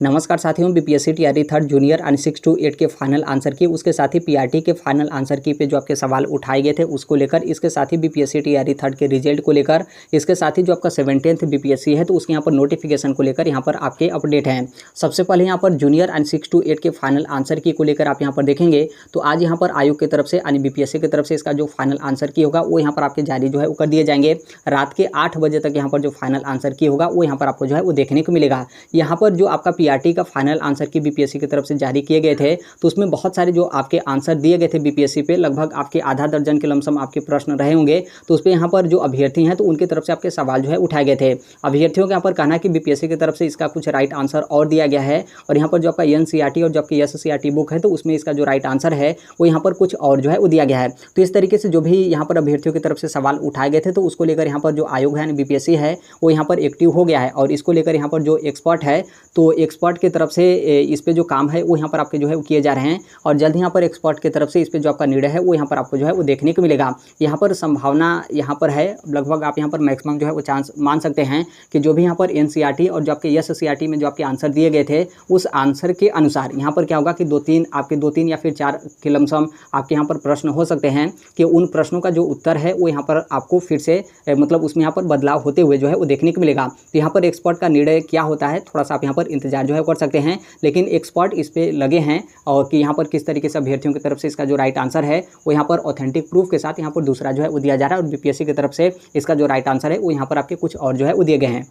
नमस्कार साथियों, BPSC TRE third junior and 6 to 8 के फाइनल आंसर की, उसके साथ ही पीआरटी के फाइनल आंसर की पे जो आपके सवाल उठाए गए थे उसको लेकर, इसके साथ ही बीपीएससी टीआरई थर्ड के रिजल्ट को लेकर, इसके साथ ही जो आपका 17th बीपीएससी है तो उसके यहाँ पर नोटिफिकेशन को लेकर यहाँ पर आपके अपडेट हैं। सबसे पहले यहाँ पर जूनियर एंड 6 to 8 के फाइनल आंसर की को लेकर आप यहाँ पर देखेंगे तो आज यहाँ पर आयोग की तरफ से यानी बीपीएससी की तरफ से इसका जो फाइनल आंसर की होगा वो यहाँ पर आपके जारी जो है वो कर दिए जाएंगे। रात के 8 बजे तक यहाँ पर जो फाइनल आंसर की होगा वो यहाँ पर आपको जो है वो देखने को मिलेगा। यहाँ पर जो आपका पीआरटी का फाइनल आंसर की बीपीएससी की तरफ से जारी किए गए थे तो उसमें बहुत सारे जो आपके आंसर दिए गए थे बीपीएससी पे, लगभग आपके आधा दर्जन के लमसम आपके प्रश्न रहे होंगे। तो उस पर यहाँ पर जो अभ्यर्थी हैं तो उनकी तरफ से आपके सवाल जो है उठाए गए थे। अभ्यर्थियों का यहाँ पर कहना है कि बीपीएससी की तरफ से इसका कुछ राइट आंसर और दिया गया है और यहाँ पर जो आपका एनसीईआरटी और जो आपकी एससीईआरटी बुक है तो उसमें इसका जो राइट आंसर है वो यहाँ पर कुछ और जो है वो दिया गया है। तो इस तरीके से जो भी यहाँ पर अभ्यर्थियों की तरफ से सवाल उठाए गए थे तो उसको लेकर यहाँ पर जो आयोग है बीपीएससी है वो यहाँ पर एक्टिव हो गया है और इसको लेकर यहाँ पर जो एक्सपर्ट है तो एक्सपर्ट की तरफ से इस पे जो काम है वो यहाँ पर आपके जो है वो किए जा रहे हैं और जल्द यहाँ पर एक्सपर्ट की तरफ से इस पे जो आपका निर्णय है वो यहाँ पर आपको जो है वो देखने को मिलेगा। यहाँ पर संभावना यहाँ पर है, लगभग आप यहाँ पर मैक्सिमम जो है वो चांस मान सकते हैं कि जो भी यहाँ पर एनसीईआरटी और जो आपके एससीईआरटी में जो आपके आंसर दिए गए थे उस आंसर के अनुसार यहाँ पर क्या होगा कि दो तीन या फिर 4 के लमसम आपके यहाँ पर प्रश्न हो सकते हैं कि उन प्रश्नों का जो उत्तर है वो यहाँ पर आपको फिर से मतलब उसमें यहाँ पर बदलाव होते हुए जो है वो देखने को मिलेगा। तो यहाँ पर एक्सपर्ट का निर्णय क्या होता है थोड़ा सा आप यहाँ पर इंतजार जो है कर सकते हैं, लेकिन एक्सपर्ट इस पे लगे हैं और कि यहाँ पर किस तरीके से अभ्यर्थियों की तरफ से इसका जो राइट आंसर है वो यहाँ पर ऑथेंटिक प्रूफ के साथ यहाँ पर दूसरा जो है वो दिया जा रहा है और बीपीएससी की तरफ से इसका जो राइट आंसर है वो यहाँ पर आपके कुछ और जो है वो दिए गए हैं।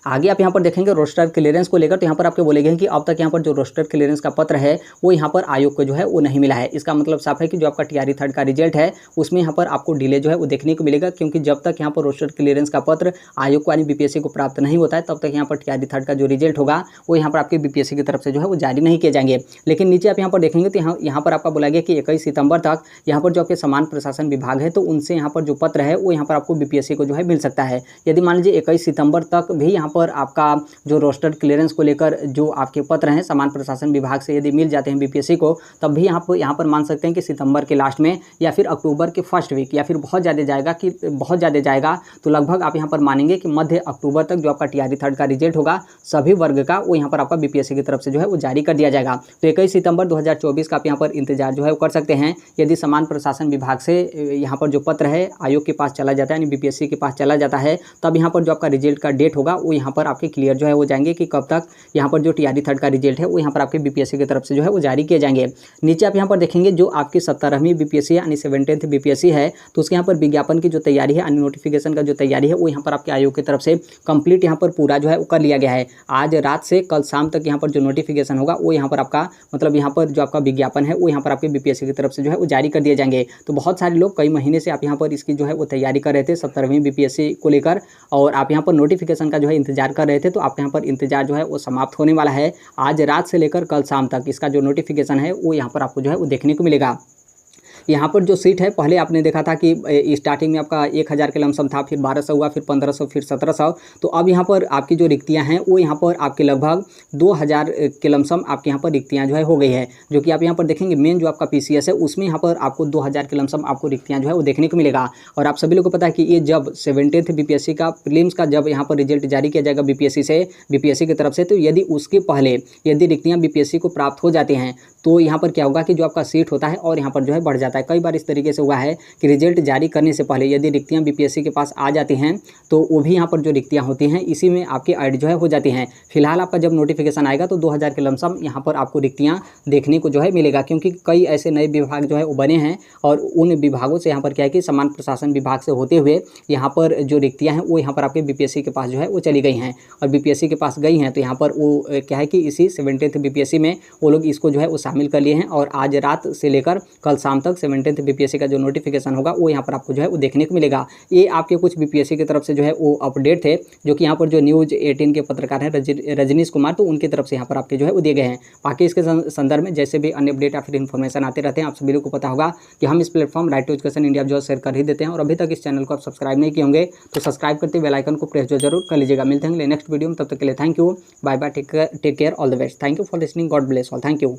आगे आप यहाँ पर देखेंगे रोस्टर क्लियरेंस को लेकर, तो यहाँ पर आपके बोले गए हैं कि अब तक यहाँ पर जो रोस्टर क्लियरेंस का पत्र है वो यहाँ पर आयोग को जो है वो नहीं मिला है। इसका मतलब साफ है कि जो आपका टीआरई थर्ड का रिजल्ट है उसमें यहाँ पर आपको डिले जो है वो देखने को मिलेगा, क्योंकि जब तक यहाँ पर रोस्टर क्लियरेंस का पत्र आयोग को यानी बीपीएससी को प्राप्त नहीं होता है तब तक यहाँ पर टीआरई थर्ड का जो रिजल्ट होगा वो यहाँ पर आपके बीपीएससी की तरफ से जो है वो जारी नहीं किए जाएंगे। लेकिन नीचे आप यहाँ पर देखेंगे तो यहाँ पर आपका बोला गया कि 21 सितंबर तक यहाँ पर जो आपके समान प्रशासन विभाग है तो उनसे यहाँ पर जो पत्र है वो यहाँ पर आपको बीपीएससी को जो है मिल सकता है। यदि मान लीजिए 21 सितंबर तक भी यहाँ पर आपका जो रोस्टर क्लियरेंस को लेकर जो आपके पत्र हैं समान प्रशासन विभाग से यदि मिल जाते हैं बीपीएससी को, तब भी आप यहाँ पर मान सकते हैं कि सितंबर के लास्ट में या फिर अक्टूबर के फर्स्ट वीक या फिर बहुत ज़्यादा जाएगा तो लगभग आप यहाँ पर मानेंगे कि मध्य अक्टूबर तक जो आपका टीआरई थर्ड का रिजल्ट होगा सभी वर्ग का वो यहाँ पर आपका बीपीएससी की तरफ से जो है वो जारी कर दिया जाएगा। तो 21 सितंबर 2024 का आप यहाँ पर इंतजार जो है वो कर सकते हैं। यदि समान प्रशासन विभाग से यहाँ पर जो पत्र है आयोग के पास चला जाता है यानी बीपीएससी के पास चला जाता है तब यहाँ पर जो आपका रिजल्ट का डेट होगा वो यहाँ पर आपके क्लियर जो है हो जाएंगे कि कब तक यहाँ पर जो टीआरई थर्ड का रिजल्ट है वो यहाँ पर आपके बीपीएससी की तरफ से जो है वो जारी किए जाएंगे। नीचे आप यहाँ पर देखेंगे जो आपकी 17वीं बीपीएससी यानी 17th बीपीएससी है तो उसके यहाँ पर विज्ञापन की जो तैयारी है यानी नोटिफिकेशन का जो तैयारी है वो यहाँ पर आपके आयोग की तरफ से कंप्लीट यहाँ पर पूरा जो है वो कर लिया गया है। आज रात से कल शाम तक यहाँ पर जो नोटिफिकेशन होगा वो यहाँ पर आपका मतलब यहाँ पर जो आपका विज्ञापन है वो यहाँ पर आपके बीपीएससी की तरफ से जो है वो जारी कर दिए जाएंगे। तो बहुत सारे लोग कई महीने से आप यहाँ पर इसकी जो है वो तैयारी कर रहे थे 17वीं बीपीएससी को लेकर और आप यहाँ पर नोटिफिकेशन का जो है इंतजार कर रहे थे, तो आपके यहाँ पर इंतजार जो है वो समाप्त होने वाला है। आज रात से लेकर कल शाम तक इसका जो नोटिफिकेशन है वो यहाँ पर आपको जो है वो देखने को मिलेगा। यहाँ पर जो सीट है पहले आपने देखा था कि स्टार्टिंग में आपका 1000 के लमसम था, फिर 1200 हुआ, फिर 1500, फिर 1700। तो अब यहाँ पर आपकी जो रिक्तियाँ हैं वो यहाँ पर आपके लगभग 2000 के लमसम आपके यहाँ पर रिक्तियाँ जो है हो गई है, जो कि आप यहाँ पर देखेंगे मेन जो आपका पीसीएस है उसमें यहाँ पर आपको 2000 के लमसम आपको रिक्तियाँ जो है वो देखने को मिलेगा। और आप सभी लोग को पता है कि ये जब 17th बीपीएससी का प्रीलिम्स का जब यहाँ पर रिजल्ट जारी किया जाएगा बीपीएससी की तरफ से, तो यदि उसके पहले यदि रिक्तियाँ बीपीएससी को प्राप्त हो जाती हैं तो यहाँ पर क्या होगा कि जो आपका सीट होता है और यहाँ पर जो है बढ़ जाता है। कई बार इस तरीके से हुआ है कि रिजल्ट जारी करने से पहले यदि रिक्तियाँ बीपीएससी के पास आ जाती हैं तो वो भी यहाँ पर जो रिक्तियाँ होती हैं इसी में आपकी ऐड जो है हो जाती हैं। फिलहाल आपका जब नोटिफिकेशन आएगा तो 2000 के लमसम यहाँ पर आपको रिक्तियाँ देखने को जो है मिलेगा, क्योंकि कई ऐसे नए विभाग जो है वो बने हैं और उन विभागों से यहाँ पर क्या है कि समान प्रशासन विभाग से होते हुए यहाँ पर जो रिक्तियाँ हैं वो यहाँ पर आपके बीपीएससी के पास जो है वो चली गई हैं और बीपीएससी के पास गई हैं तो यहाँ पर वो क्या है कि इसी 17th बीपीएससी में वो लोग इसको जो है वो शामिल कर लिए हैं और आज रात से लेकर कल शाम तक 17th बीपीएससी का जो नोटिफिकेशन होगा वो यहाँ पर आपको जो है वो देखने को मिलेगा। ये आपके कुछ बीपीएससी की तरफ से जो है वो अपडेट थे, जो कि यहाँ पर जो न्यूज़ 18 के पत्रकार हैं रजनीश कुमार, तो उनकी तरफ से यहाँ पर आपके जो है वो दिए गए हैं। बाकी इसके संदर्भ में जैसे भी अन्य अपडेट या फिर इन्फॉर्मेशन आते रहते हैं आप सभी लोग को पता होगा कि हम इस platform right to education India जो शेयर कर ही देते हैं। और अभी तक इस चैनल को आप सब्सक्राइब नहीं किए होंगे तो सब्सक्राइब करते बेल आइकन को प्रेस जरूर कर लीजिएगा। मिलते हैं नेक्स्ट वीडियो में, तब तक के लिए thank you, bye bye, take care, all the best. Thank you for listening, god bless all, thank you.